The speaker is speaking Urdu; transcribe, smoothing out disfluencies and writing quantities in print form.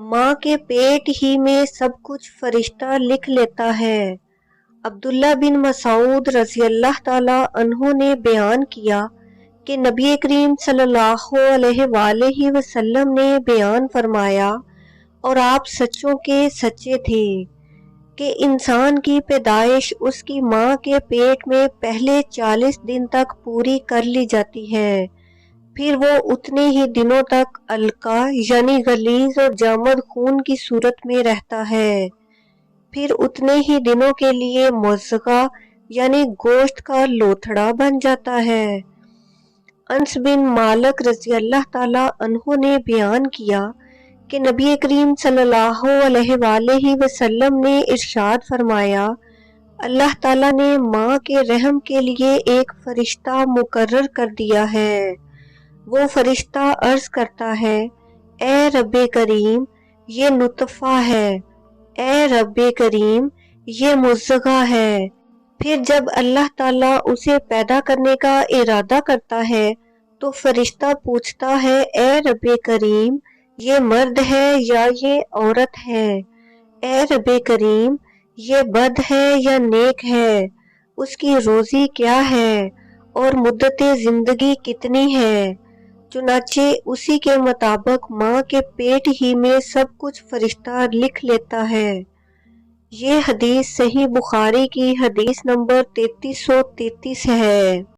ماں کے پیٹ ہی میں سب کچھ فرشتہ لکھ لیتا ہے۔ عبداللہ بن مسعود رضی اللہ تعالی عنہ نے بیان کیا کہ نبی کریم صلی اللہ علیہ وآلہ وسلم نے بیان فرمایا، اور آپ سچوں کے سچے تھے، کہ انسان کی پیدائش اس کی ماں کے پیٹ میں پہلے 40 دن تک پوری کر لی جاتی ہے، پھر وہ اتنے ہی دنوں تک علقہ یعنی غلیظ اور جامد خون کی صورت میں رہتا ہے، پھر اتنے ہی دنوں کے لیے مضغہ یعنی گوشت کا لوتھڑا بن جاتا ہے۔ انس بن مالک رضی اللہ تعالی عنہ نے بیان کیا کہ نبی کریم صلی اللہ علیہ وآلہ وسلم نے ارشاد فرمایا، اللہ تعالیٰ نے ماں کے رحم کے لیے ایک فرشتہ مقرر کر دیا ہے، وہ فرشتہ عرض کرتا ہے، اے رب کریم یہ نطفہ ہے، اے رب کریم یہ مضغہ ہے۔ پھر جب اللہ تعالیٰ اسے پیدا کرنے کا ارادہ کرتا ہے تو فرشتہ پوچھتا ہے، اے رب کریم یہ مرد ہے یا یہ عورت ہے؟ اے رب کریم یہ بد ہے یا نیک ہے؟ اس کی روزی کیا ہے اور مدت زندگی کتنی ہے؟ چنانچہ اسی کے مطابق ماں کے پیٹ ہی میں سب کچھ فرشتہ لکھ لیتا ہے۔ یہ حدیث صحیح بخاری کی حدیث نمبر 3333 ہے۔